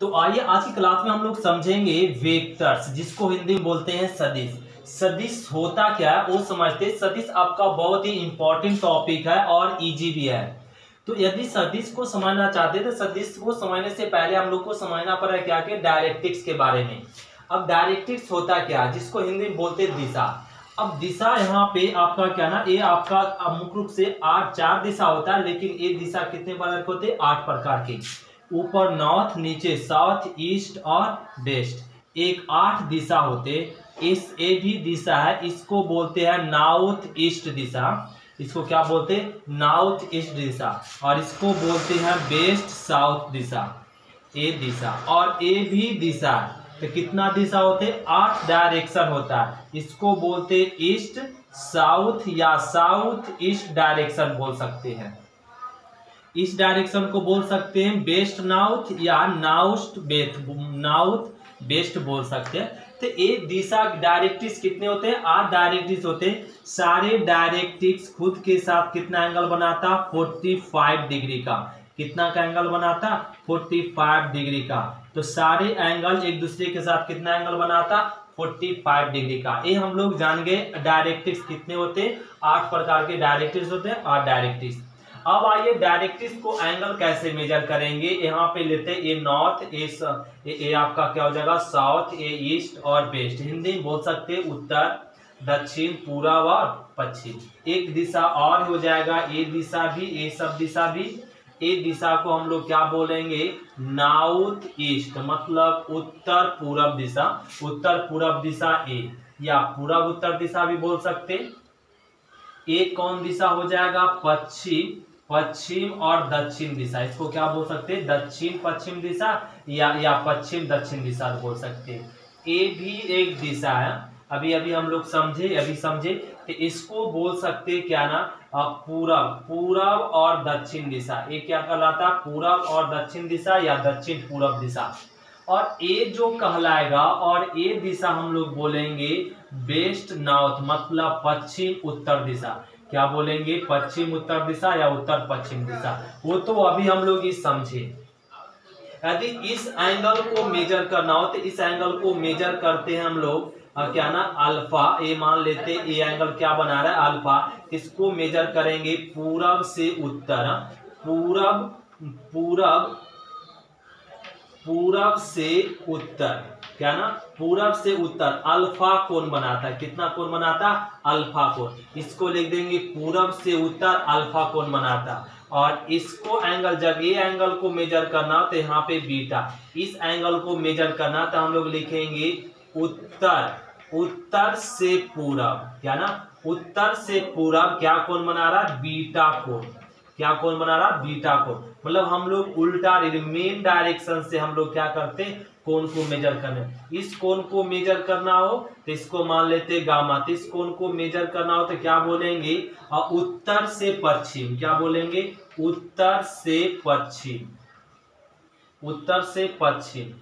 तो आइए आज की क्लास में हम लोग समझेंगे वेक्टर्स, जिसको हिंदी में बोलते हैं सदिश। सदिश होता क्या है वो समझते हैं। सदिश आपका बहुत ही इंपॉर्टेंट टॉपिक है और इजी भी है। तो यदि सदिश को समझना चाहते हैं तो सदिश को समझने से पहले हम लोग को समझना पड़ेगा क्या कि डायरेक्ट्रिक्स के बारे में। अब डायरेक्ट्रिक्स होता क्या है, जिसको हिंदी में बोलते हैं दिशा। अब दिशा यहाँ पे आपका क्या ना, ये आपका मुख्य रूप से 4 दिशा होता है, लेकिन ये दिशा कितने प्रकार के होते हैं? 8 प्रकार के। ऊपर नॉर्थ, नीचे साउथ, ईस्ट और वेस्ट, एक 8 दिशा होते। इस ए भी दिशा है, इसको बोलते हैं नॉर्थ ईस्ट दिशा। इसको क्या बोलते हैं? नॉर्थ ईस्ट दिशा। और इसको बोलते हैं वेस्ट साउथ दिशा, ए दिशा। और ए भी दिशा, तो कितना दिशा होते? 8 डायरेक्शन होता है। इसको बोलते ईस्ट साउथ या साउथ ईस्ट डायरेक्शन बोल सकते हैं। इस डायरेक्शन को बोल सकते हैं वेस्ट नॉर्थ या नॉर्थ वेस्ट बोल सकते हैं। तो एक दिशा डायरेक्ट्रिक्स कितने होते हैं? 8 डायरेक्ट्रिक्स होते हैं। सारे डायरेक्ट्रिक्स खुद के साथ कितना एंगल बनाता? 45 डिग्री का। कितना का एंगल बनाता? 45 डिग्री का। तो सारे एंगल एक दूसरे के साथ कितना एंगल बनाता? 45 डिग्री का। ये हम लोग जान गए डायरेक्ट्रिक्स कितने होते हैं। 8 प्रकार के डायरेक्ट्रिक्स होते हैं। 8 डायरेक्ट्रिक्स। अब आइए डायरेक्ट्रिक्स को एंगल कैसे मेजर करेंगे। यहाँ पे लेते हैं ए नॉर्थ, ए आपका क्या हो जाएगा? साउथ, ए ईस्ट और वेस्ट। हिंदी में बोल सकते हैं उत्तर, दक्षिण, पूर्व और पश्चिम। एक दिशा और हो जाएगा, ए दिशा भी, ए सब दिशा भी। ए दिशा को हम लोग क्या बोलेंगे? नॉर्थ ईस्ट, मतलब उत्तर पूर्व दिशा। उत्तर पूर्व दिशा ए, या पूर्व उत्तर दिशा भी बोल सकते। एक कौन दिशा हो जाएगा? पश्चिम और दक्षिण दिशा। इसको क्या बोल सकते हैं? दक्षिण पश्चिम दिशा या पश्चिम दक्षिण दिशा बोल सकते हैं। ए भी एक दिशा है, अभी हम लोग समझे कि इसको बोल सकते हैं क्या ना, पूरब और दक्षिण दिशा। ये क्या कहलाता? पूरब और दक्षिण दिशा या दक्षिण पूरब दिशा। और ए जो कहलाएगा, और ए दिशा हम लोग बोलेंगे वेस्ट नॉर्थ, मतलब पश्चिम उत्तर दिशा। क्या बोलेंगे? पश्चिम उत्तर दिशा या उत्तर पश्चिम दिशा। वो तो अभी हम लोग ये समझे। यदि इस एंगल को मेजर करना हो तो इस एंगल को मेजर करते हैं हम लोग क्या ना, अल्फा। ये मान लेते ये एंगल क्या बना रहा है? अल्फा। इसको मेजर करेंगे पूरब से उत्तर, पूरब से उत्तर, क्या ना, पूरब से उत्तर। अल्फा कोण बनाता है। कितना कोण बनाता? अल्फा कोण। इसको लिख देंगे पूरब से उत्तर अल्फा कोण बनाता। और इसको एंगल, जब ये एंगल को मेजर करना तो यहाँ पे बीटा। इस एंगल को मेजर करना तो हम लोग लिखेंगे उत्तर से पूरब, क्या ना, उत्तर से पूरब क्या कोण बना रहा? बीटा कोण। क्या कोण बना रहा? बीटा कोण। मतलब हम लोग उल्टा मेन डायरेक्शन से हम लोग क्या करते? कोण को मेजर करने। इस कोण को मेजर करना हो तो इसको मान लेते गामा। तो इस कोण को मेजर करना हो तो क्या बोलेंगे? उत्तर से पश्चिम। क्या बोलेंगे? उत्तर से पश्चिम, उत्तर से पश्चिम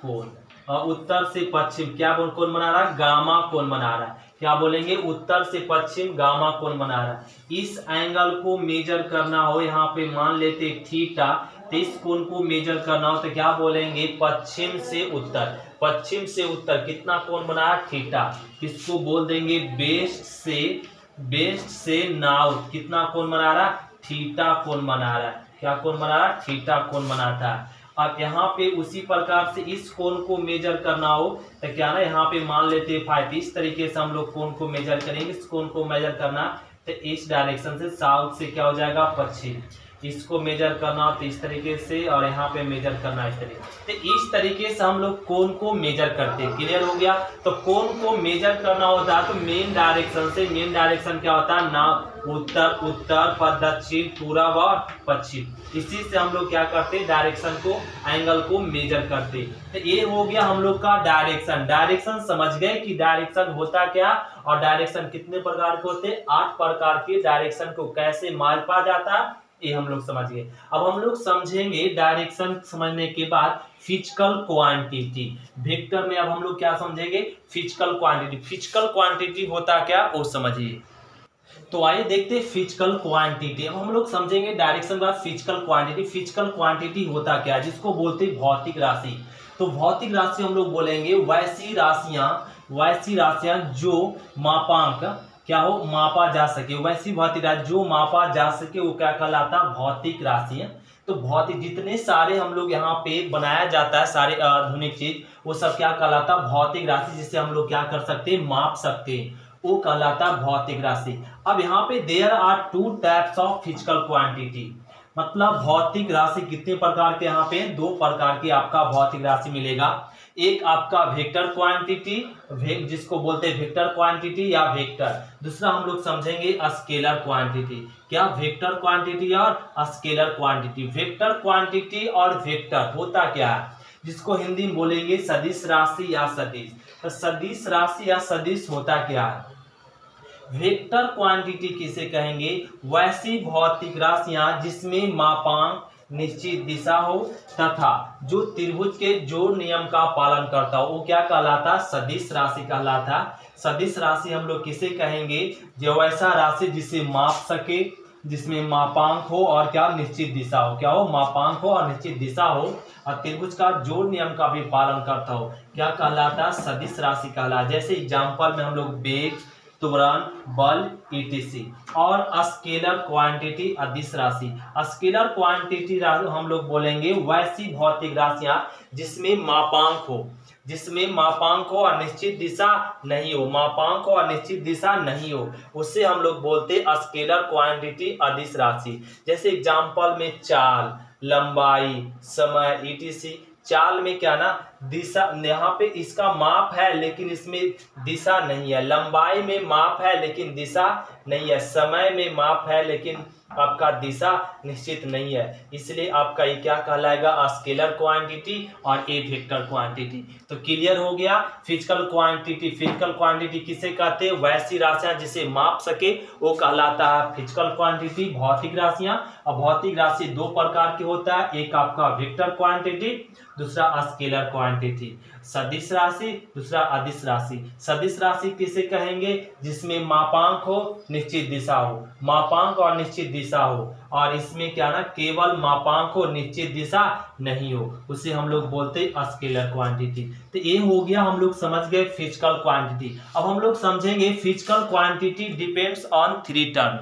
कोण। उत्तर से पश्चिम क्या कोण बना रहा है? गामा कोण बना रहा है। क्या बोलेंगे? उत्तर से पश्चिम गामा कोण बना रहा है। इस एंगल को मेजर करना हो, यहाँ पे मान लेते थीटा। तो इस कोण को मेजर करना हो तो क्या बोलेंगे? पश्चिम से उत्तर। पश्चिम से उत्तर कितना कोण बना है? थीटा। इसको बोल देंगे वेस्ट से नॉर्थ। कितना कोण बना रहा? थीटा कोण बना रहा है। क्या कोण बना रहा? थीटा कोण बनाता है। अब यहाँ पे उसी प्रकार से इस कोण को मेजर करना हो तो क्या ना, यहाँ पे मान लेते फाइव। इस तरीके से हम लोग कोण को मेजर करेंगे। इस कोण को मेजर करना तो इस डायरेक्शन से, साउथ से क्या हो जाएगा? पश्चिम। इसको मेजर करना तो इस तरीके से, और यहाँ पे मेजर करना इस तरीके। तो इस तरीके से हम लोग कोण को मेजर करते हैं। क्लियर हो गया? तो कोण को मेजर करना होता है तो मेन डायरेक्शन से। मेन डायरेक्शन क्या होता है? ना, उत्तर दक्षिण पूर्व और पश्चिम। इसी से हम लोग क्या करते हैं? डायरेक्शन को, एंगल को मेजर करते हैं। तो ये हो गया हम लोग का डायरेक्शन। डायरेक्शन समझ गए कि डायरेक्शन होता क्या, और डायरेक्शन कितने प्रकार के होते हैं? 8 प्रकार के। डायरेक्शन को कैसे मापा जाता है ये हम लोग समझ गए। अब हम लोग समझेंगे डायरेक्शन समझने के बाद फिजिकल क्वांटिटी। वेक्टर में अब हम लोग क्या समझेंगे? Physical quantity. फिजिकल क्वांटिटी होता क्या वो समझिए। तो आइए देखते हैं फिजिकल क्वांटिटी। अब हम लोग समझेंगे direction by physical quantity. Physical quantity होता क्या है, जिसको बोलते हैं भौतिक राशि। तो भौतिक राशि हम लोग बोलेंगे वैसी राशियां जो मापांक क्या हो, मापा जा सके। वैसी भौतिक राशि जो मापा जा सके वो क्या कहलाता है, भौतिक राशि है। तो भौतिक जितने सारे हम लोग यहाँ पे बनाया जाता है सारे आधुनिक चीज, वो सब क्या कहलाता है, भौतिक राशि, जिससे हम लोग क्या कर सकते हैं, माप सकते हैं, वो कहलाता है भौतिक राशि। अब यहाँ पे there are 2 types of physical quantity, मतलब भौतिक राशि कितने प्रकार के, यहाँ पे 2 प्रकार की आपका भौतिक राशि मिलेगा। एक आपका वेक्टर क्वांटिटी, जिसको बोलते हैं वेक्टर क्वांटिटी या वेक्टर। दूसरा हम लोग समझेंगे स्केलर क्वांटिटी। क्या, वेक्टर क्वांटिटी और स्केलर क्वांटिटी। वेक्टर क्वांटिटी और वेक्टर होता क्या है, जिसको हिंदी में बोलेंगे सदिश राशि या सदिश। तो सदिश राशि या सदिश होता क्या है। वेक्टर क्वांटिटी किसे कहेंगे, वैसी भौतिक राशियां जिसमें मापांक निश्चित दिशा हो तथा जो त्रिभुज के जो नियम का पालन करता हो, वो क्या कहलाता, सदिश राशि कहलाता। सदिश राशि हम लोग किसे कहेंगे, जो वैसा राशि जिसे माप सके, जिसमें मापांक हो और क्या, निश्चित दिशा हो। क्या हो, मापांक हो और निश्चित दिशा हो और त्रिभुज का जोड़ नियम का भी पालन करता हो, क्या कहलाता, सदिश राशि कहलाता। जैसे एग्जाम्पल में हम लोग वेग, त्वरण, बल, etc। और स्केलर क्वांटिटी अदिश राशि। स्केलर क्वांटिटी हम लोग बोलेंगे वैसी भौतिक राशियां जिसमें मापांक हो और निश्चित दिशा नहीं हो, मापांक हो और निश्चित दिशा नहीं हो, उससे हम लोग बोलते स्केलर क्वांटिटी अदिश राशि। जैसे एग्जाम्पल में चाल, लंबाई, समय, etc। चाल में क्या ना, दिशा, यहाँ पे इसका माप है लेकिन इसमें दिशा नहीं है। लंबाई में माप है लेकिन दिशा नहीं है। समय में माप है लेकिन आपका दिशा निश्चित नहीं है, इसलिए आपका ये क्या कहलाएगा, स्केलर क्वांटिटी और ए वेक्टर क्वांटिटी। तो क्लियर हो गया। फिजिकल क्वांटिटी किसे कहते हैं, वैसी राशियां जिसे माप सके वो कहलाता है फिजिकल क्वांटिटी, भौतिक राशियां। और भौतिक राशि 2 प्रकार की होता है, एक आपका वेक्टर क्वांटिटी, दूसरा स्केलर क्वांटिटी। सदिश राशि, दूसरा अदिश राशि। सदिश राशि किसे कहेंगे, जिसमें मापांक हो, निश्चित दिशा हो, मापांक और निश्चित दिशा हो, और इसमें क्या ना, केवल मापांक हो, निश्चित दिशा नहीं हो, उसे हम लोग बोलते हैं स्केलर क्वांटिटी। तो ये हो गया, हम लोग समझ गए फिजिकल क्वांटिटी। अब हम लोग समझेंगे physical quantity depends on 3 term.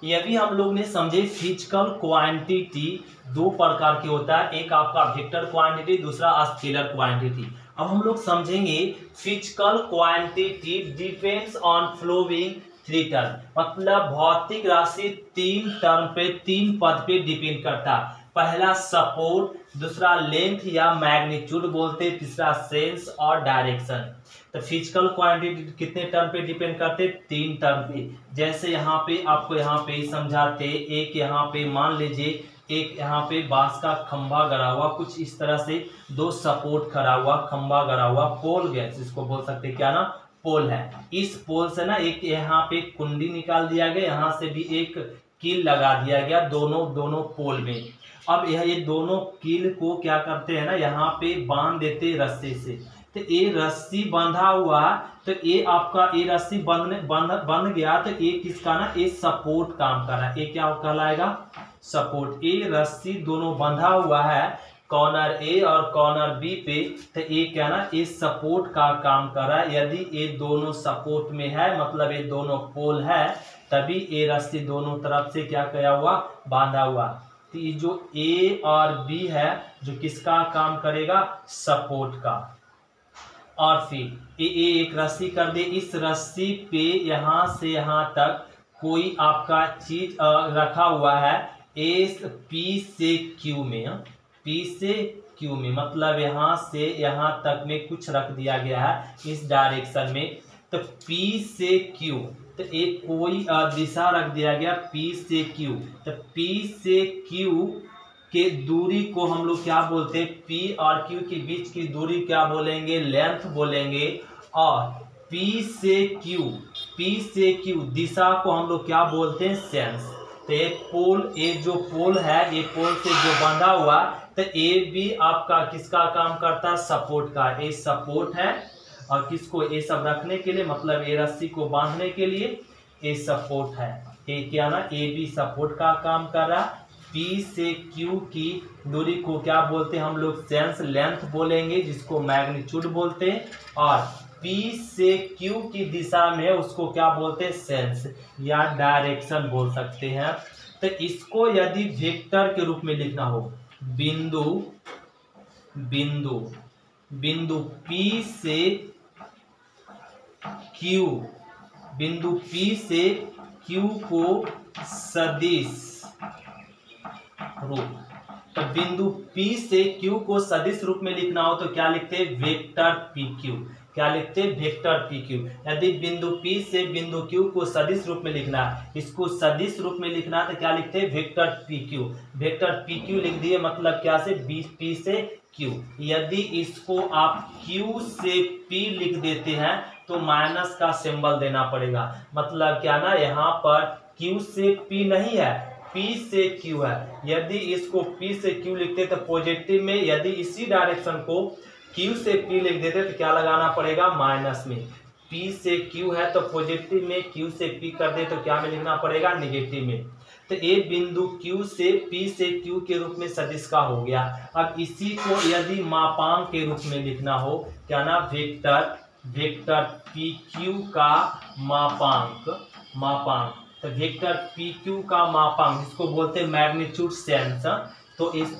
ये भी हम लोग ने समझे। फिजिकल क्वांटिटी 2 प्रकार की होता है, एक आपका वेक्टर क्वांटिटी, दूसरा स्केलर क्वांटिटी। अब हम लोग समझेंगे physical quantity depends on following 3 term, मतलब भौतिक राशि 3 टर्म पे, 3 पद पे डिपेंड करता है। पहला सपोर्ट, दूसरा लेंथ या मैग्नीट्यूड बोलते, तीसरा सेंस और डायरेक्शन। तो फिजिकल क्वांटिटी कितने टर्म पे डिपेंड करते, 3 टर्म पे। जैसे यहाँ पे आपको यहाँ पे समझाते, एक यहाँ पे मान लीजिए, एक यहाँ पे बांस का खंभा गड़ा हुआ, कुछ इस तरह से 2 सपोर्ट खड़ा हुआ, खंभा गड़ा हुआ, पोल गैस इसको बोल सकते, क्या ना, पोल है। इस पोल से ना एक यहाँ पे कुंडी निकाल दिया गया, यहाँ से भी एक कील लगा दिया गया, दोनों पोल में। अब ये दोनों कील को क्या करते हैं ना, यहाँ पे बांध देते रस्सी से। तो ये रस्सी बंधा हुआ, तो ये आपका ये रस्सी बंध गया, तो ये किसका ना, ये सपोर्ट काम कर रहा है। ये क्या कहलाएगा, सपोर्ट। ये रस्सी दोनों बंधा हुआ है कॉर्नर ए और कॉर्नर बी पे, तो ये क्या ना, ये सपोर्ट का काम कर रहा है। यदि ये दोनों सपोर्ट में है, मतलब ये दोनों पोल है, तभी ये रस्सी दोनों तरफ से क्या किया हुआ, बांधा हुआ। तो ये जो ए और बी है, जो किसका काम करेगा, सपोर्ट का। और फिर ये एक रस्सी कर दे, इस रस्सी पे यहाँ से यहाँ तक कोई आपका चीज रखा हुआ है, एस पी से क्यू में, पी से क्यू में, मतलब यहाँ से यहाँ तक में कुछ रख दिया गया है इस डायरेक्शन में। तो पी से क्यू, तो एक कोई दिशा रख दिया गया पी से क्यू। तो पी से क्यू के दूरी को हम लोग क्या बोलते हैं, पी और क्यू के बीच की दूरी क्या बोलेंगे, लेंथ बोलेंगे। और पी से क्यू दिशा को हम लोग क्या बोलते हैं, सेंस। तो एक पोल, ये जो पोल है, ये पोल से जो बंधा हुआ, तो ये भी आपका किसका काम करता है, सपोर्ट का। ये सपोर्ट है, और किसको, ये सब रखने के लिए, मतलब ये रस्सी को बांधने के लिए। ए सपोर्ट है, ए क्या ना, ए बी सपोर्ट का काम कर रहा। पी से क्यू की दूरी को क्या बोलते हैं हम लोग, सेंस लेंथ बोलेंगे, जिसको मैग्नीट्यूड बोलते हैं। और पी से क्यू की दिशा में उसको क्या बोलते हैं, सेंस या डायरेक्शन बोल सकते हैं। तो इसको यदि वेक्टर के रूप में लिखना हो, बिंदु बिंदु बिंदु P से Q, बिंदु P से Q को सदिश रूप, तो बिंदु P से Q को सदिश रूप में लिखना हो तो क्या लिखते हैं, वेक्टर PQ। क्या लिखते हैं, वेक्टर PQ। यदि बिंदु P से बिंदु Q को सदिश रूप में लिखना है, इसको सदिश रूप में लिखना है तो क्या लिखते हैं, वेक्टर PQ। वेक्टर PQ लिख दिए, मतलब क्या से, P से Q। यदि इसको आप Q से P लिख देते हैं तो माइनस का सिंबल देना पड़ेगा। मतलब क्या ना, यहाँ पर Q से P नहीं है, P से Q है। यदि इसको P से Q लिखते तो पॉजिटिव में, यदि इसी डायरेक्शन को Q से P लिख देते तो क्या लगाना पड़ेगा, माइनस में। P से Q है तो पॉजिटिव में, Q से P कर दे तो क्या में लिखना पड़ेगा, नेगेटिव में। तो ये बिंदु Q से P से Q के रूप में सदिश का हो गया। अब इसी को यदि मापांक के रूप में लिखना हो, क्या ना, वेक्टर PQ का मापांक, तो वेक्टर PQ का मापांक, इसको बोलते हैं मैग्नीट्यूड सेंस। तो इस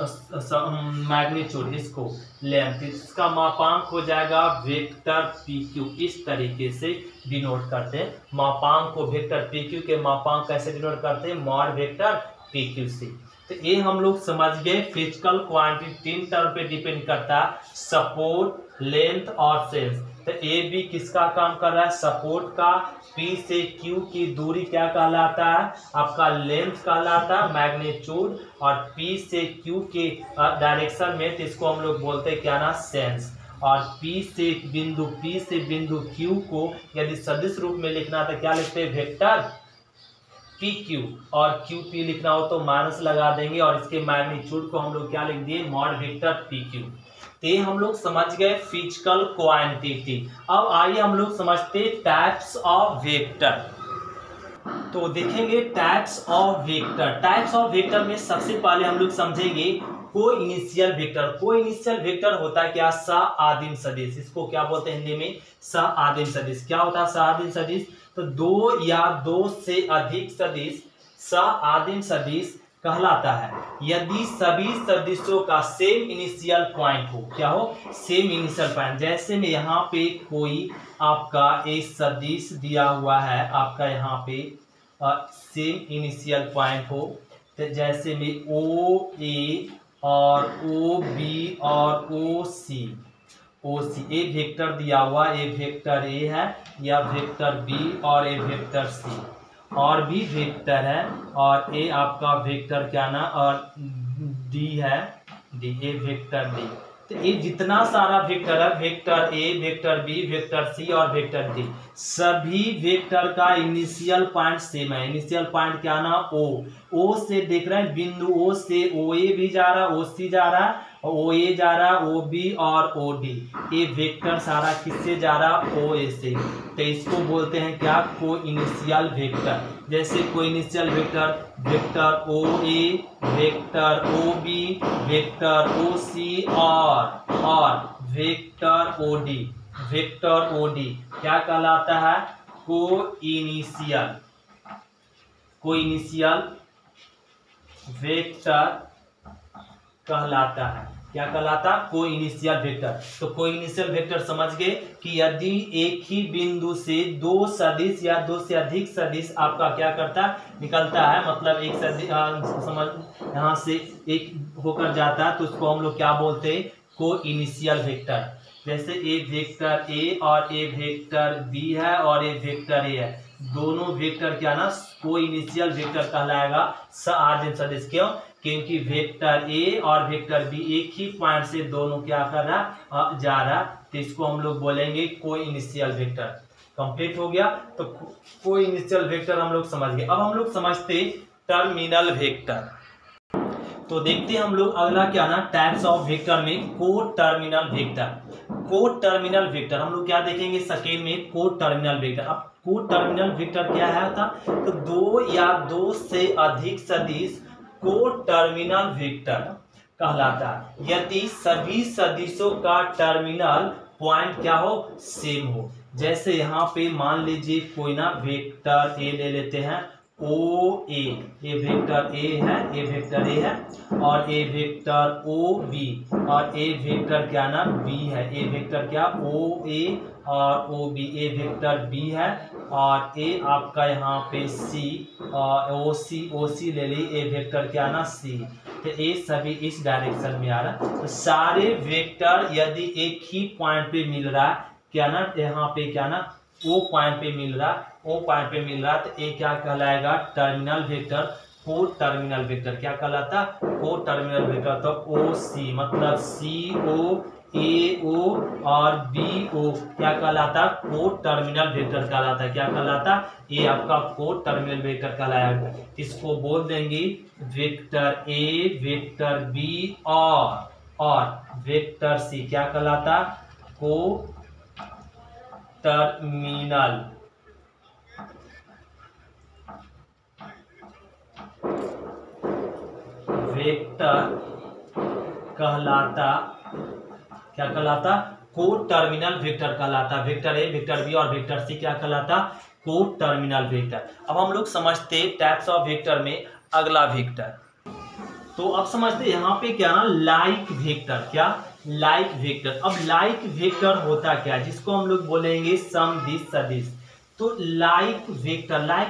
मैग्नीट्यूड, इसको लेंथ, इसका मापांक हो जाएगा वेक्टर PQ। इस तरीके से डिनोट करते हैं मापांक को। वेक्टर PQ के मापांक कैसे डिनोट करते हैं, मॉड वेक्टर PQ से। तो ये हम लोग समझ गए। फिजिकल क्वांटिटी 3 टर्म पे डिपेंड करता है, सपोर्ट, लेंथ और सेंस। तो ए बी किसका काम कर रहा है, सपोर्ट का। P से Q की दूरी क्या कहलाता है, आपका लेंथ कहलाता है, मैग्नीट्यूड। और P से Q के डायरेक्शन में, तो इसको हम लोग बोलते हैं क्या ना, सेंस। और P से बिंदु Q को यदि सदिश रूप में लिखना तो क्या लिखते हैं, वेक्टर PQ। और QP लिखना हो तो माइनस लगा देंगे, और इसके मैग्नीट्यूड को हम लोग क्या लिख दिए, मॉड वेक्टर PQ। तो ये हम लोग समझ गए फिजिकल क्वांटिटी। अब आइए हम लोग समझते टाइप्स ऑफ वेक्टर। तो देखेंगे types of vector. Types of vector में सबसे पहले हम लोग समझेंगे कोइनिशियल वेक्टर। कोइनिशियल वेक्टर होता है क्या, सह-आदिम सदिश। इसको क्या बोलते हैं हिंदी में, सह-आदिम सदिश। क्या होता है सह-आदिम सदिश, तो दो या दो से अधिक सदिश सह-आदिम सदिश कहलाता है। यदि सभी सदिशों का सेम इनिशियल पॉइंट हो, क्या हो, सेम इनिशियल पॉइंट। जैसे में यहाँ पे कोई आपका एक सदिश दिया हुआ है, आपका यहाँ पे सेम इनिशियल पॉइंट हो, तो जैसे में OA और OB और OC ए वेक्टर दिया हुआ, ए वेक्टर A है, या वेक्टर B और ए वेक्टर C और भी वेक्टर है, और ए आपका वेक्टर क्या ना, और D है, ए वेक्टर D। तो ये जितना सारा वेक्टर है, vector A, vector B, vector C और वेक्टर D, सभी वेक्टर का इनिशियल पॉइंट सेम है। इनिशियल पॉइंट क्या ना, O से देख रहे हैं, बिंदु O से OA भी जा रहा है, OC जा रहा है, OA जा रहा है, OB और OD। ये वेक्टर सारा किससे जा रहा है, OA से। तो इसको बोलते हैं क्या, कोइनिशियल वेक्टर। जैसे coinitial vector, vector OA, vector OB, vector OC और वेक्टर OD। वेक्टर OD क्या कहलाता है, कोइनिशियल वेक्टर कहलाता है। क्या कहलाता, कोइनिशियल वेक्टर। तो कोइनिशियल वेक्टर समझ गए कि यदि एक ही बिंदु से दो सदिश या दो से अधिक सदिश आपका क्या करता है, निकलता है, मतलब एक सदिश समझ यहाँ से एक होकर जाता है, तो उसको हम लोग क्या बोलते हैं, कोइनिशियल वेक्टर। जैसे एक वेक्टर A और एक वेक्टर B है और एक वेक्टर A है, दोनों वेक्टर क्या ना, कोइनिशियल वेक्टर कहलाएगा सह-आदिम सदिश। क्यों, क्योंकि वेक्टर A और वेक्टर B एक ही पॉइंट से दोनों क्या कर रहा, जा रहा, तो इसको हम लोग बोलेंगे कोइनिशियल वेक्टर। कंप्लीट हो गया। तो कोइनिशियल वेक्टर हम लोग समझ गए। अब हम लोग समझते टर्मिनल वेक्टर। तो देखते हैं हम लोग अगला क्या ना, टाइप्स ऑफ वेक्टर में को टर्मिनल वेक्टर। को टर्मिनल वेक्टर हम लोग क्या देखेंगे, सेकेंड में को टर्मिनल वेक्टर। अब को टर्मिनल वेक्टर क्या है होता, तो दो या दो से अधिक सदिश को टर्मिनल वेक्टर कहलाता है यदि सभी सदिशों का टर्मिनल पॉइंट क्या हो, सेम हो। जैसे यहाँ पे मान लीजिए कोई ना वेक्टर ए ले लेते हैं, ओ ए, ये वेक्टर ए है, ये वेक्टर ए है, और ये वेक्टर ओ बी, और ये वेक्टर क्या ना बी है, ये वेक्टर क्या ओ ए और ओ बी, ये वेक्टर बी है, और ये आपका यहाँ पे सी और ओ सी ले ली, ये वेक्टर क्या ना सी। तो ये सभी इस डायरेक्शन में आ रहा है। तो सारे वेक्टर यदि एक ही पॉइंट पे मिल रहा है, क्या ना यहाँ पे क्या ना ओ पॉइंट पे मिल रहा, ओ पॉइंट पे मिल रहा, तो ये क्या कहलाएगा, टर्मिनल वेक्टर, को टर्मिनल वेक्टर क्या कहलाता, को टर्मिनल वेक्टर। तो ओ सी मतलब सी ओ ए ओ और बी ओ क्या कहलाता, को टर्मिनल वेक्टर कहलाता। क्या कहलाता, ये आपका को टर्मिनल वेक्टर कहलाएगा। इसको बोल देंगे वेक्टर ए, वेक्टर बी और वेक्टर सी क्या कहलाता, को टर्मिनल वेक्टर कहलाता। क्या कहलाता, को टर्मिनल वेक्टर कहलाता। वेक्टर ए, वेक्टर बी और वेक्टर सी क्या कहलाता, को टर्मिनल वेक्टर। अब हम लोग समझते टाइप्स ऑफ वेक्टर में अगला वेक्टर। तो अब समझते यहाँ पे क्या ना लाइक वेक्टर, क्या लाइक वेक्टर। अब लाइक वेक्टर होता क्या, जिसको हम लोग बोलेंगे समदिश सदिश। तो लाइक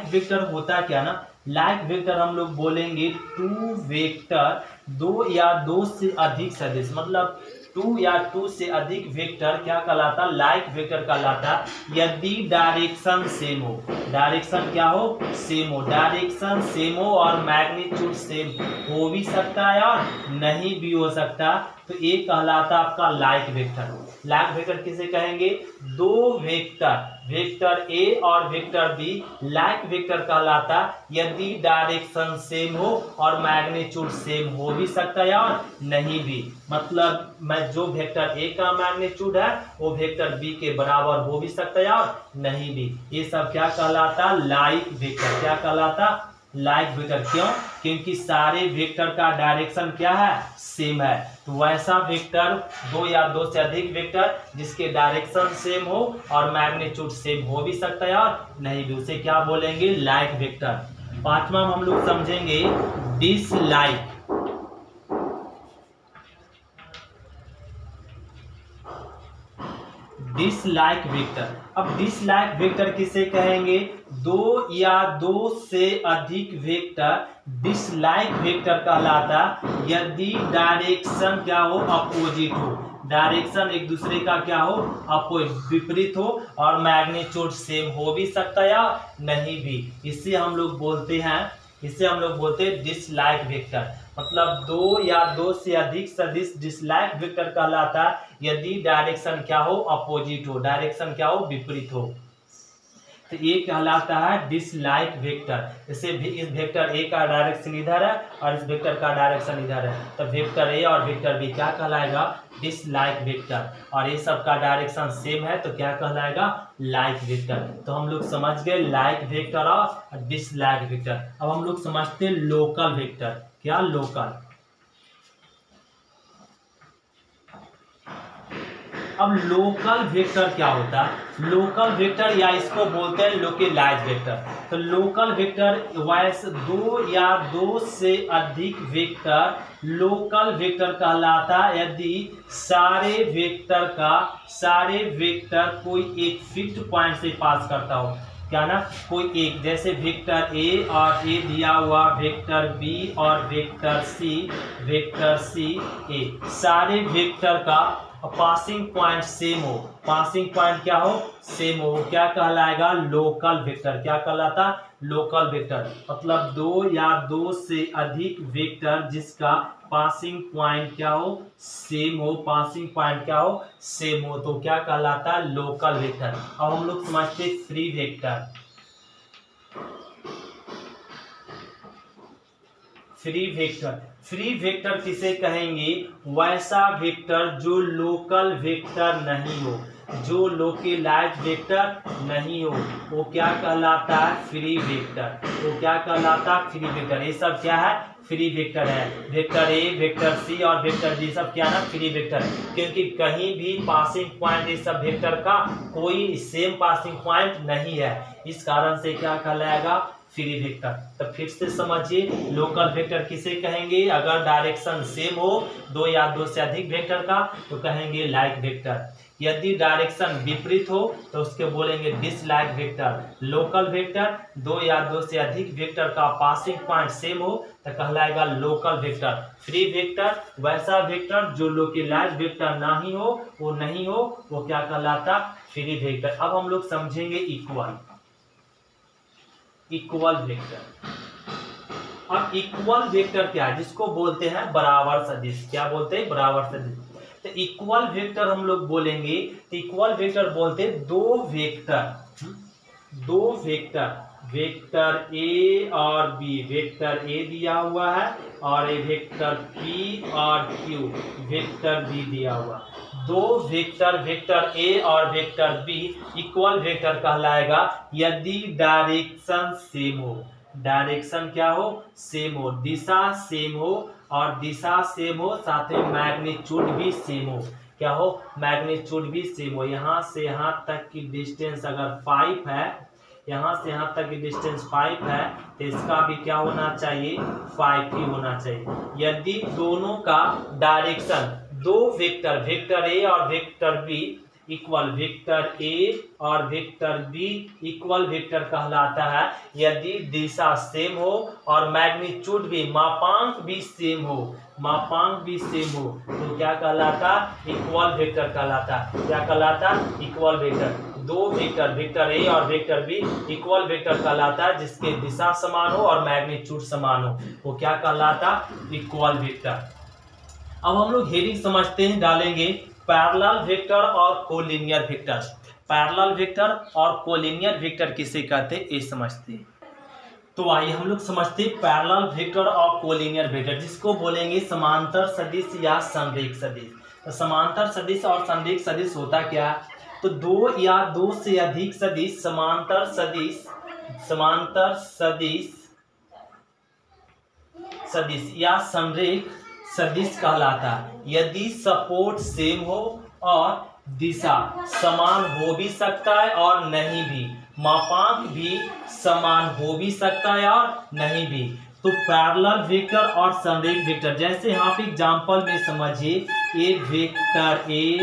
वेक्टर होता क्या ना, लाइक वेक्टर हम लोग बोलेंगे टू वेक्टर, दो या दो से अधिक सदिश, मतलब टू या टू से अधिक वेक्टर क्या कहलाता, लाइक वेक्टर कहलाता यदि डायरेक्शन सेम हो। डायरेक्शन क्या हो, सेम हो। डायरेक्शन सेम हो और मैग्नीट्यूड सेम हो भी सकता है और नहीं भी हो सकता, तो ये कहलाता आपका लाइक वेक्टर। लाइक वेक्टर किसे कहेंगे, दो वेक्टर, वेक्टर ए और वेक्टर बी लाइक वेक्टर कहलाता यदि डायरेक्शन सेम हो और मैग्नीट्यूड सेम हो भी सकता है और नहीं भी। मतलब मैं जो वेक्टर ए का मैग्नीट्यूड है वो वेक्टर बी के बराबर हो भी सकता है और नहीं भी। ये सब क्या कहलाता, लाइक वेक्टर। क्या कहलाता, लाइक वेक्टर। क्यों, क्योंकि सारे वेक्टर का डायरेक्शन क्या है, सेम है। तो वैसा वेक्टर, दो या दो से अधिक वेक्टर जिसके डायरेक्शन सेम हो और मैग्नीट्यूड सेम हो भी सकता है और नहीं भी, उसे क्या बोलेंगे, लाइक वेक्टर। पांचवा हम लोग समझेंगे डिसलाइक। Dislike vector. अब डिसलाइक वेक्टर किसे कहेंगे, दो या दो से अधिक वेक्टर डिसलाइक वेक्टर कहलाता यदि डायरेक्शन क्या हो, अपोजिट हो। डायरेक्शन एक दूसरे का क्या हो, अपोजिट, विपरीत हो और मैग्नीट्यूड सेम हो भी सकता है या नहीं भी। इसे हम लोग बोलते हैं डिसलाइक वेक्टर। मतलब दो या दो से अधिक सदिश डिसलाइक वेक्टर कहलाता यदि डायरेक्शन क्या हो, अपोजिट हो, डायरेक्शन क्या हो, विपरीत हो। तो ये कहलाता है डिसलाइक वेक्टर। इसे भी, इस वेक्टर ए का डायरेक्शन इधर है और इस वेक्टर का डायरेक्शन इधर है, तो वेक्टर ए और वेक्टर बी क्या कहलाएगा, डिसलाइक वेक्टर। और ये सब का डायरेक्शन सेम है तो क्या कहलाएगा, लाइक वेक्टर। तो हम लोग समझ गए लाइक वेक्टर और डिसलाइक वेक्टर। अब हम लोग समझते हैं लोकल वेक्टर। क्या, लोकल। अब लोकल वेक्टर क्या होता है, लोकल वेक्टर या इसको बोलते हैं लोकलाइज वेक्टर। तो लोकल वेक्टर वैसे दो या दो से अधिक वेक्टर लोकल वेक्टर कहलाता यदि सारे वेक्टर कोई एक फिक्स्ड पॉइंट से पास करता हो। क्या ना, कोई एक, जैसे वेक्टर ए और ए दिया हुआ, वेक्टर बी और वेक्टर सी ए, सारे वेक्टर का पासिंग पॉइंट सेम हो। पासिंग पॉइंट क्या हो, सेम हो, क्या कहलाएगा, लोकल वेक्टर। क्या कहलाता, लोकल वेक्टर। मतलब दो या दो से अधिक वेक्टर जिसका पासिंग पॉइंट क्या हो, सेम हो, पासिंग पॉइंट क्या हो, सेम हो, तो क्या कहलाता, लोकल वेक्टर। अब हम लोग समझते free vector. Free vector. Free vector किसे कहेंगे? वैसा वेक्टर जो लोकल वेक्टर नहीं हो, जो लोकलाइज्ड वेक्टर नहीं हो, वो क्या कहलाता है? Free vector. वो क्या कहलाता है? Free vector. ये सब क्या है? फ्री वेक्टर है। वेक्टर ए, वेक्टर सी और वेक्टर डी सब क्या ना? फ्री वेक्टर है, क्योंकि कहीं भी पासिंग पॉइंट इस सब वेक्टर का कोई सेम पासिंग पॉइंट नहीं है, इस कारण से क्या कहलाएगा? Free vector. तो फिर से समझिए, लोकल वेक्टर किसे कहेंगे? अगर डायरेक्शन सेम हो दो या दो से अधिक वेक्टर का तो कहेंगे लाइक वेक्टर। यदि डायरेक्शन विपरीत हो तो उसके बोलेंगे डिसलाइक वेक्टर। लोकल वेक्टर दो या दो से अधिक वेक्टर का पासिंग पॉइंट सेम हो तो कहलाएगा लोकल वेक्टर। फ्री वेक्टर वैसा वेक्टर जो लोकलाइज्ड वेक्टर नहीं हो, वो नहीं हो, वो क्या कहलाता? Free vector. अब हम लोग समझेंगे इक्वल वेक्टर। अब इक्वल वेक्टर क्या है? जिसको बोलते हैं बराबर सदिश। क्या बोलते हैं? बराबर सदिश। तो इक्वल वेक्टर हम लोग बोलेंगे तो इक्वल वेक्टर बोलते हैं दो वेक्टर, वेक्टर ए और बी। वेक्टर ए दिया हुआ है और ये वेक्टर पी और क्यू, वेक्टर बी दिया हुआ। दो वेक्टर, वेक्टर ए और वेक्टर बी इक्वल वेक्टर कहलाएगा यदि डायरेक्शन सेम हो। डायरेक्शन क्या हो? सेम हो, दिशा सेम हो, और दिशा सेम हो साथ में मैग्नीट्यूड भी सेम हो। क्या हो? मैग्नीट्यूड भी सेम हो। यहाँ से यहाँ तक की डिस्टेंस अगर 5 है, यहाँ से यहाँ तक की डिस्टेंस 5 है तो इसका भी क्या होना चाहिए? 5 ही होना चाहिए। यदि दोनों का डायरेक्शन, दो वेक्टर, वेक्टर ए और vector B equal, vector A और वेक्टर बी इक्वल वेक्टर कहलाता है यदि दिशा सेम हो और मैग्नीट्यूड भी, मापांक भी सेम हो, मापांक भी सेम हो तो क्या कहलाता? इक्वल वेक्टर कहलाता। क्या कहलाता? Equal vector. दो वेक्टर, वेक्टर ए और वेक्टर बी इक्वल वेक्टर कहलाता है जिसके दिशा समान हो और मैग्नीट्यूड समान हो, वो क्या कहलाता? Equal vector. अब हम लोग हेडिंग समझते हैं, डालेंगे पैरेलल वेक्टर और कोलिनियर वेक्टर। पैरेलल वेक्टर और कोलिनियर वेक्टर किसे कहते हैं ये समझते हैं। तो आइए हम लोग समझते हैं पैरेलल वेक्टर और कोलिनियर वेक्टर, जिसको बोलेंगे समांतर सदिश या संरेख सदिश। तो समांतर सदिश और संरेख सदिश होता क्या? तो दो या दो से अधिक सदिश समांतर सदिश या संरेख सदिश कहलाता है यदि सपोर्ट सेम हो और दिशा समान हो भी सकता है और नहीं भी, मापांक भी समान हो भी सकता है और नहीं भी। तो पैरेलल वेक्टर और संरेख वेक्टर, जैसे यहाँ पे एग्जांपल में समझिए, ए वेक्टर ए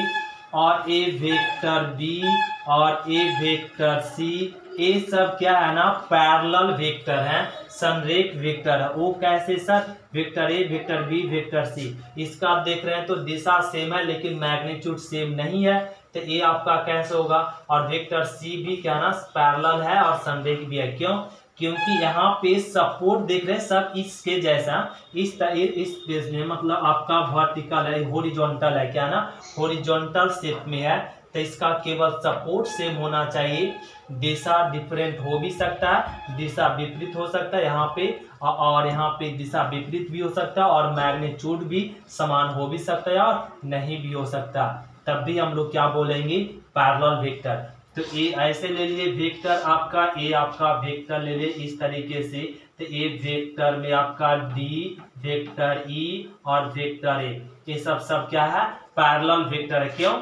और ए वेक्टर बी और ए वेक्टर सी, ये सब क्या है ना? पैरेलल वेक्टर हैं, संरेख वेक्टर है। वो कैसे sir? Vector A, vector B, vector C, इसका आप देख रहे हैं तो दिशा सेम है लेकिन मैग्नीट्यूड सेम नहीं है, तो ये आपका कैसे होगा? और वेक्टर सी भी क्या ना? पैरेलल है और संरेख भी है। क्यों? क्योंकि यहाँ पे सपोर्ट देख रहे हैं सब इसके जैसा, इस पेज में मतलब आपका वर्टिकल है, हॉरिजॉन्टल है, क्या ना? हॉरिजॉन्टल शेप में है, तो इसका केवल सपोर्ट सेम होना चाहिए। दिशा डिफरेंट हो भी सकता है, दिशा विपरीत हो सकता है यहाँ पे, और यहाँ पे दिशा विपरीत भी हो सकता है और मैग्नीट्यूड भी समान हो भी सकता है और नहीं भी हो सकता, तब भी हम लोग क्या बोलेंगे? Parallel vector. तो ए ऐसे ले लिए वेक्टर आपका, ए आपका वेक्टर ले लिए इस तरीके से, तो ए वेक्टर में आपका डी, वेक्टर ई और वेक्टर ए, ये सब क्या है? पैरेलल वेक्टर है। क्यों?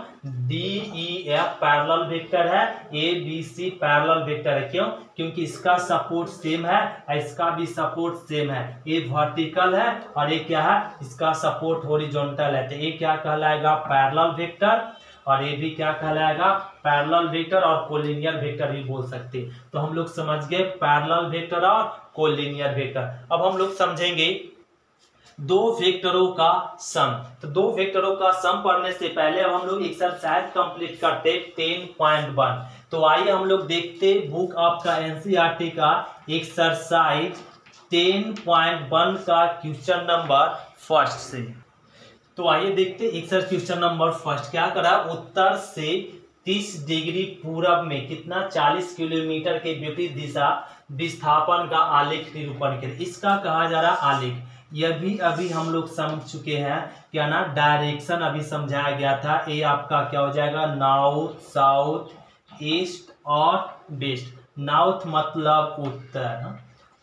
D E F parallel vector है, A B C parallel vector है। क्यों? क्योंकि इसका सपोर्ट सेम है, इसका भी सपोर्ट सेम है। ये वर्टिकल है और ये क्या है? इसका सपोर्ट हॉरिजॉन्टल है, तो ये क्या कहलाएगा? Parallel vector. और ये भी क्या कहलाएगा? पैरेलल वेक्टर और कोलिनियर वेक्टर भी बोल सकते हैं। तो हम लोग समझ गए पैरेलल वेक्टर और कोलिनियर वेक्टर। अब हम लोग समझेंगे दो वेक्टरों का सम। तो दो वेक्टरों का सम पढ़ने से पहले अब हम लोग एक्सरसाइज कंप्लीट करते 10.1। तो आइए हम लोग देखते बुक आपका एनसीईआरटी का एक्सरसाइज 10.1 का क्वेश्चन नंबर फर्स्ट से। तो आइए देखते एक्सरसाइज क्वेश्चन नंबर फर्स्ट। क्या करा? उत्तर से 30 डिग्री पूरब में कितना? 40 किलोमीटर के विपरीत दिशा विस्थापन का आलेख निरूपण करें। इसका कहा जा रहा आलेख, यह भी अभी हम लोग समझ चुके हैं क्या ना, डायरेक्शन अभी समझाया गया था। ए आपका क्या हो जाएगा, नॉर्थ, साउथ, ईस्ट और वेस्ट। नॉर्थ मतलब उत्तर,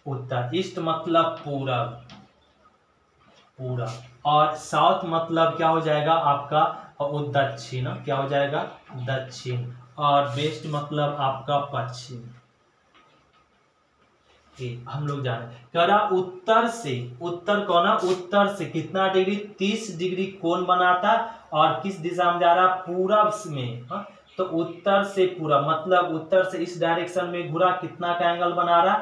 उत्तर, ईस्ट मतलब पूरब, पूरब, और साउथ मतलब क्या हो जाएगा आपका, और दक्षिण, क्या हो जाएगा, दक्षिण, और वेस्ट मतलब आपका पश्चिम। हम लोग जाने कह रहा उत्तर से, उत्तर कौन है, उत्तर से कितना डिग्री, 30 डिग्री कोण बनाता, और किस दिशा में जा रहा, पूरब में। तो उत्तर से पूरब मतलब उत्तर से इस डायरेक्शन में घुरा, कितना का एंगल बना रहा,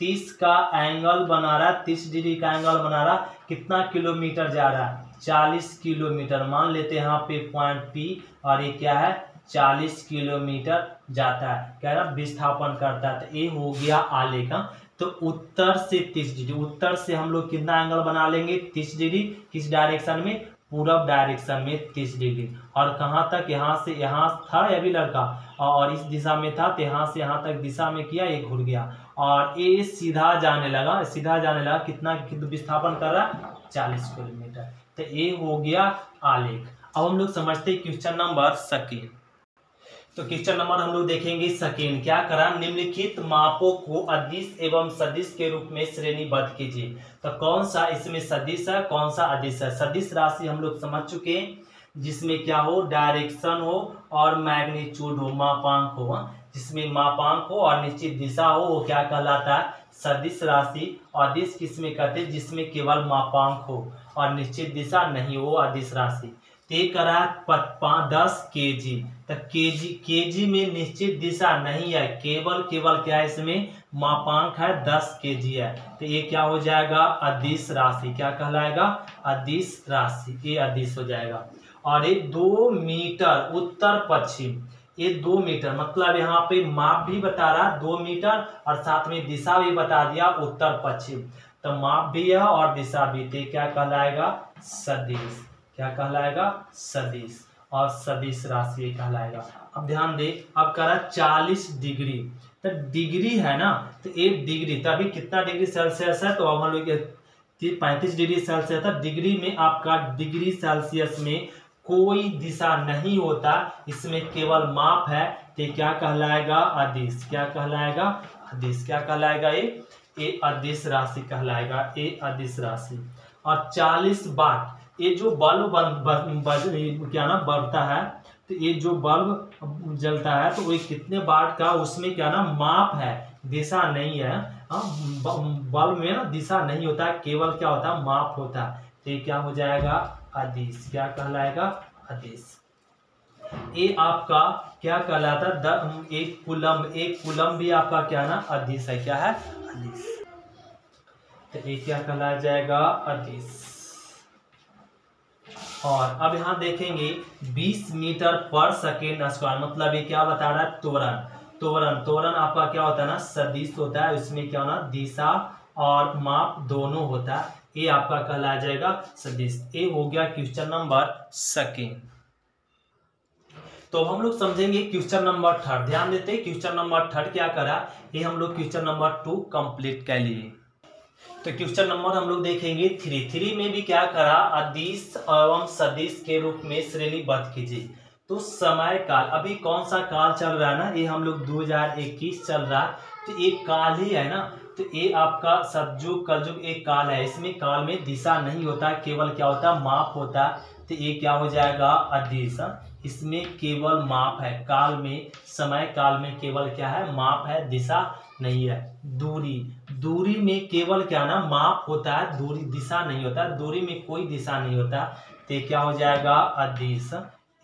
30 का एंगल बना रहा, 30 डिग्री का एंगल बना रहा। कितना किलोमीटर जा रहा है, 40 किलोमीटर। मान लेते हैं यहाँ पे पॉइंट पी, और ये क्या है, 40 किलोमीटर जाता है। कह रहा विस्थापन करता है। तो ये हो गया आलेख। तो उत्तर से 30 डिग्री, उत्तर से हम लोग कितना एंगल बना लेंगे, 30 डिग्री। किस डायरेक्शन में, पूरब डायरेक्शन में 30 डिग्री। और कहाँ तक, यहाँ से यहाँ था ये भी लड़का, और इस दिशा में था, तो यहाँ से यहाँ तक दिशा में किया, ये घुर गया, और ये सीधा जाने लगा, सीधा जाने लगा। कितना विस्थापन कर रहा, 40 किलोमीटर। तो ये हो गया आलेख। अब हम लोग समझते हैं क्वेश्चन नंबर सेकेंड। तो क्वेश्चन नंबर हम लोग देखेंगे सेकेंड। क्या करा, निम्नलिखित मापों को अदिश एवं सदिश के रूप में श्रेणीबद्ध कीजिए। तो कौन सा इसमें सदिश है, कौन सा अदिश है। सदिश राशि हम लोग समझ चुके हैं, जिसमें क्या हो, डायरेक्शन हो और मैग्नीट्यूड हो, मापांक हो। जिसमें मापांक हो और निश्चित दिशा हो, वो क्या कहलाता है, सदिश राशि। अदिश किसमें कहते हैं, जिसमें केवल मापांक हो और निश्चित दिशा नहीं हो, अदिश राशि। ते करा 10 kg, तो केजी में निश्चित दिशा नहीं है, केवल क्या है, इसमें मापांक है, 10 kg है। तो ये क्या हो जाएगा, अदिश राशि। क्या कहलाएगा, अदिश राशि। ये अदिश हो जाएगा। और ये 2 मीटर उत्तर पश्चिम, ये 2 मीटर मतलब यहाँ पे माप भी बता रहा 2 मीटर, और साथ में दिशा भी बता दिया उत्तर पश्चिम। तो माप भी है और दिशा भी। तो क्या कहलाएगा, सदिश। क्या कहलाएगा, सदिश, और सदिश राशि कहलाएगा। अब ध्यान दे, अब करा 40 डिग्री, तो डिग्री है ना, तो 1 डिग्री, तभी कितना डिग्री सेल्सियस है, तो अब हम लोग 35 डिग्री सेल्सियस है। डिग्री में आपका, डिग्री सेल्सियस में कोई दिशा नहीं होता, इसमें केवल माप है। तो क्या कहलाएगा, अदिश। क्या कहलाएगा, अदिश। क्या कहलाएगा, ये अदिश राशि कहलाएगा, ये अदिश राशि। और 40 वाट, ये जो बल्ब क्या ना बढ़ता है, तो ये जो बल्ब जलता है, तो वो कितने वाट का, उसमें क्या ना माप है, दिशा नहीं है। बल्ब में ना दिशा नहीं होता है, केवल क्या होता है, माप होता है। तो ये क्या हो जाएगा, अदिश। क्या कहलाएगा, अदिश। ये आपका क्या कहलाता है, एक कूलम भी आपका क्या ना, अदिश है। क्या है, अदिश। तो ये क्या कहलाया जाएगा, अदिश। और अब यहाँ देखेंगे 20 मीटर पर सेकेंड स्क्वायर, मतलब ये क्या बता रहा है, त्वरण आपका क्या होता है ना, सदिश होता है। इसमें क्या होना, दिशा और माप दोनों होता है। ये आपका कहलाया जाएगा सदिश। ये हो गया क्वेश्चन नंबर सेकेंड। तो हम लोग समझेंगे क्वेश्चन नंबर थर्ड। ध्यान देते हैं, क्वेश्चन नंबर थर्ड क्या करा, ये हम लोग क्वेश्चन नंबर 2 कंप्लीट कर लिए। तो क्वेश्चन नंबर हम लोग देखेंगे 3 में भी क्या करा, अदिश एवं सदिश के रूप में श्रेणीबद्ध कीजिए। तो समय काल, अभी कौन सा काल चल रहा है ना, ये हम लोग 2021 चल रहा है, तो एक काल ही है ना। तो ये आपका सतयुग कलयुग एक काल है, इसमें काल में दिशा नहीं होता, केवल क्या होता है, माप होता है। तो ये क्या हो जाएगा, अदिश। इसमें केवल माप है, काल में, समय काल में केवल क्या है, माप है, दिशा नहीं है। दूरी में केवल क्या ना, माप होता है, दूरी, दिशा नहीं होता, दूरी में कोई दिशा नहीं होता। तो क्या हो जाएगा, अदिश।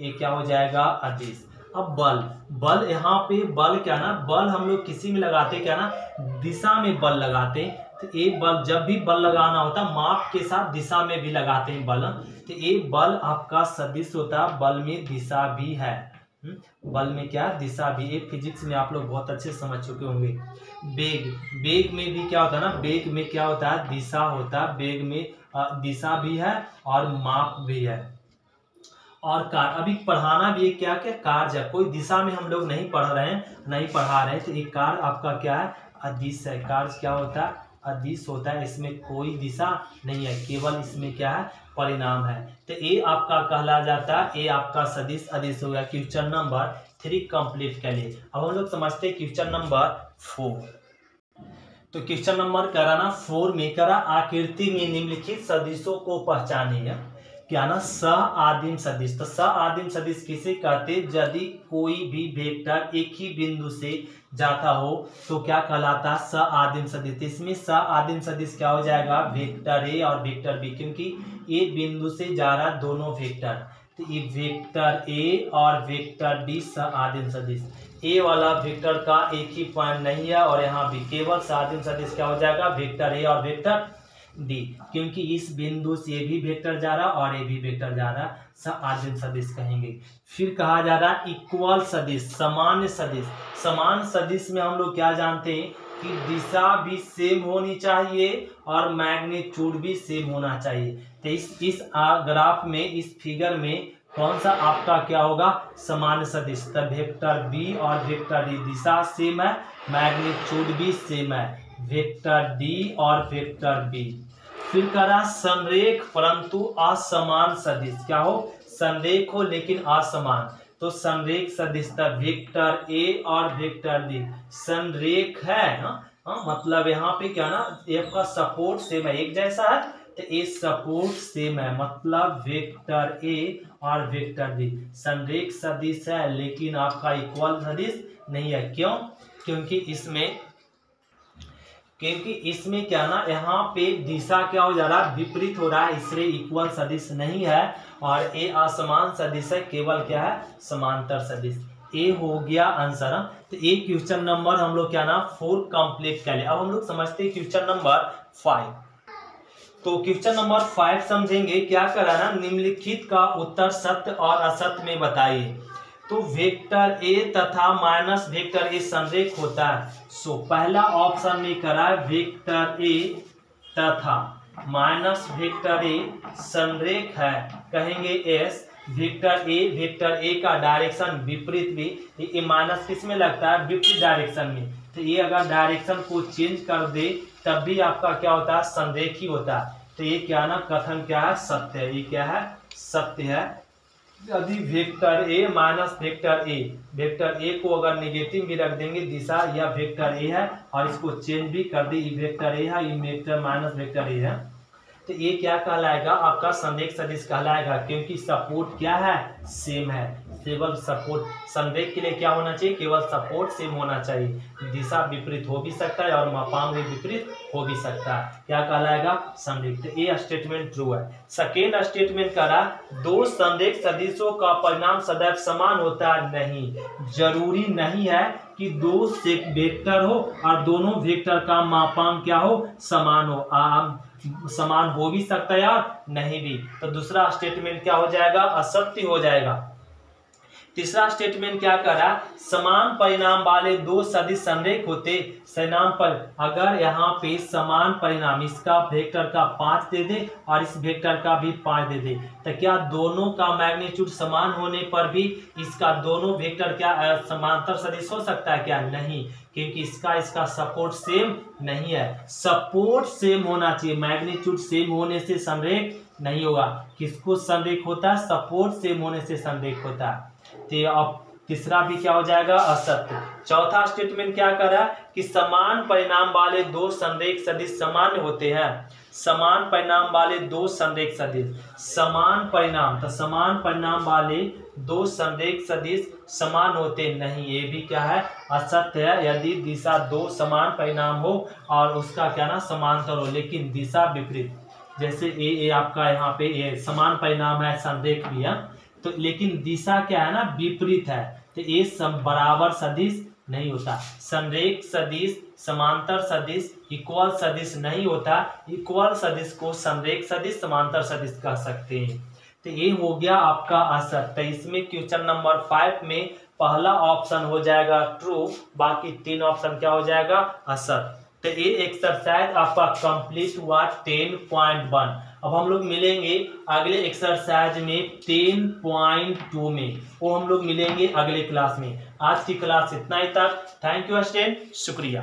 ये क्या हो जाएगा, अदिश। अब बल यहाँ पे बल क्या ना, बल हम लोग किसी में लगाते क्या ना, दिशा में बल लगाते। तो एक बल, जब भी बल लगाना होता माप के साथ दिशा में भी लगाते हैं बल। तो एक बल आपका सदिश होता है, बल में दिशा भी है। बल में क्या, दिशा भी। एक फिजिक्स में आप लोग बहुत अच्छे समझ चुके होंगे। बेग में भी क्या होता है ना, बेग में क्या होता है, दिशा होता है। बेग में दिशा भी है और माप भी है। और कार्य, अभी पढ़ाना भी क्या क्या कार्य है, कोई दिशा में हम लोग नहीं पढ़ा रहे हैं। तो एक कार्य आपका क्या है, अदिश है। कार्य क्या होता है, अदिश होता है, इसमें कोई दिशा नहीं है, केवल इसमें क्या है, परिणाम है। तो ए आपका कहला जाता है, ए आपका सदिश अदिश हो गया। क्वेश्चन नंबर 3 कंप्लीट कर लिए। अब हम लोग समझते हैं क्वेश्चन नंबर 4। तो क्वेश्चन नंबर कराना 4 में करा, आकृति में निम्नलिखित सदिशों को पहचानिए। क्या ना, स आदिम सदिश। तो स आदिम सदिश किसे कहते, यदि कोई भी वेक्टर एक ही बिंदु से जाता हो तो क्या कहलाता है, स आदिम सदिश। इसमें स आदिम सदिश क्या हो जाएगा, वेक्टर ए और वेक्टर बी, क्योंकि ए बिंदु से जा रहा दोनों वेक्टर, तो ये वेक्टर ए और वेक्टर डी स आदिम सदिश। ए वाला वेक्टर का एक ही पॉइंट नहीं है, और यहाँ भी केवल स आदिम सदिश क्या हो जाएगा, वेक्टर ए और वेक्टर डी, क्योंकि इस बिंदु से ये भी वेक्टर जा रहा और ये भी वेक्टर जा रहा, स आदिम सदिश कहेंगे। फिर कहा जा रहा इक्वल सदिश, समान सदिश। समान सदिश में हम लोग क्या जानते हैं कि दिशा भी सेम होनी चाहिए और मैग्नीट्यूड भी सेम होना चाहिए। तो इस ग्राफ में, इस फिगर में कौन सा आपका क्या होगा, समान सदिश। तब वेक्टर बी और वेक्टर डी दिशा सेम है, मैग्नीट्यूड भी सेम है, वेक्टर डी और वेक्टर बी। फिर करा संरेख परंतु असमान सदिश। क्या हो, संरेख हो लेकिन असमान, तो संरेख सदिश तब वेक्टर ए और वेक्टर डी संरेख है ना। मतलब यहाँ पे क्या ना, एफ का सपोर्ट सेम है, एक जैसा है, तो ए सपोर्ट सेम है, मतलब वेक्टर ए और वेक्टर डी संरेख सदिश है, लेकिन आपका इक्वल सदिश नहीं है। क्यों, क्योंकि इसमें क्या ना, यहाँ पे दिशा क्या हो जा रहा है, विपरीत हो रहा है, इसलिए इक्वल सदिश नहीं है। और ए असमान सदिश है, केवल क्या है, समांतर सदिश। ए हो गया आंसर। तो ए क्वेश्चन नंबर हम लोग क्या ना 4 कंप्लीट कर ले। अब हम लोग समझते हैं क्वेश्चन नंबर 5। तो क्वेश्चन नंबर 5 समझेंगे। क्या कराना, निम्नलिखित का उत्तर सत्य और असत्य में बताइए। तो वेक्टर ए तथा माइनस वेक्टर ए संरेख होता है। सो पहला ऑप्शन में करा वेक्टर ए तथा माइनस वेक्टर ए संरेख है, कहेंगे एस। वेक्टर ए का डायरेक्शन विपरीत भी, ये माइनस किस में लगता है, विपरीत डायरेक्शन में, तो ये अगर डायरेक्शन को चेंज कर दे तब भी आपका क्या होता है, संरेखी होता है। तो ये क्या ना, कथन क्या है, सत्य है। ये क्या है, सत्य है। यदि vector A minus vector A को अगर नेगेटिव भी रख देंगे दिशा, या वेक्टर ए है और इसको चेंज भी कर दी, वेक्टर ए है, ये वेक्टर माइनस वेक्टर ए है, तो ये क्या कहलाएगा, आपका संरेख सदिश कहलाएगा, क्योंकि सपोर्ट क्या है, सेम है। केवल सपोर्ट, संरेख के लिए क्या होना चाहिए, केवल सपोर्ट सेम होना चाहिए। दिशा विपरीत हो भी सकता है और मापांक भी विपरीत हो भी सकता है। क्या कहलाएगा, संरेख। तो ये स्टेटमेंट ट्रू है। सेकेंड स्टेटमेंट करा, दो संरेख सदिशों का परिणाम सदैव समान होता है। नहीं, जरूरी नहीं है कि दो वेक्टर हो और दोनों वेक्टर का मापांक क्या हो, समान हो। समान हो भी सकता है और नहीं भी। तो दूसरा स्टेटमेंट क्या हो जाएगा, असत्य हो जाएगा। तीसरा स्टेटमेंट क्या करा, समान परिणाम वाले दो सदिश संरेख होते। परिणाम पर अगर यहाँ पे समान परिणाम, इसका वेक्टर का 5 दे दे और इस वेक्टर का भी 5 दे दे, तो क्या दोनों का मैग्नीट्यूड समान होने पर भी इसका दोनों वेक्टर क्या समांतर सदिश हो सकता है, क्या नहीं, क्योंकि इसका सपोर्ट सेम नहीं है। सपोर्ट सेम होना चाहिए, मैग्नीट्यूड सेम होने से संरेख नहीं होगा। किसको संरेख होता है, सपोर्ट सेम होने से संरेख होता है। तो अब तीसरा भी क्या हो जाएगा, असत्य। चौथा स्टेटमेंट क्या करा कि समान परिणाम वाले दो संरेख सदिश समान होते हैं। समान परिणाम वाले दो संरेख सदिश, समान परिणाम, तो समान परिणाम वाले दो संरेख सदिश समान होते नहीं, ये भी क्या है, असत्य है। यदि दिशा दो समान परिणाम हो और उसका क्या ना समांतर हो, लेकिन दिशा विपरीत, जैसे ए आपका यहाँ पे ये समान परिणाम है, संरेख भी है, तो लेकिन दिशा क्या है ना, विपरीत है, तो ये बराबर सदिश नहीं होता। संरेख सदिश, समांतर सदिश, इक्वल सदिश नहीं होता। इक्वल सदिश को संरेख सदिश, समांतर सदिश कह सकते हैं। तो ये हो गया आपका असत्य। तो इसमें क्वेश्चन नंबर 5 में पहला ऑप्शन हो जाएगा ट्रू, बाकी 3 ऑप्शन क्या हो जाएगा, असत्य। तो ये एक्सरसाइज आपका कंप्लीट हुआ 10.1। अब हम लोग मिलेंगे अगले एक्सरसाइज में 10.2 में, वो हम लोग मिलेंगे अगले क्लास में। आज की क्लास इतना ही तक। थैंक यू स्टूडेंट, शुक्रिया।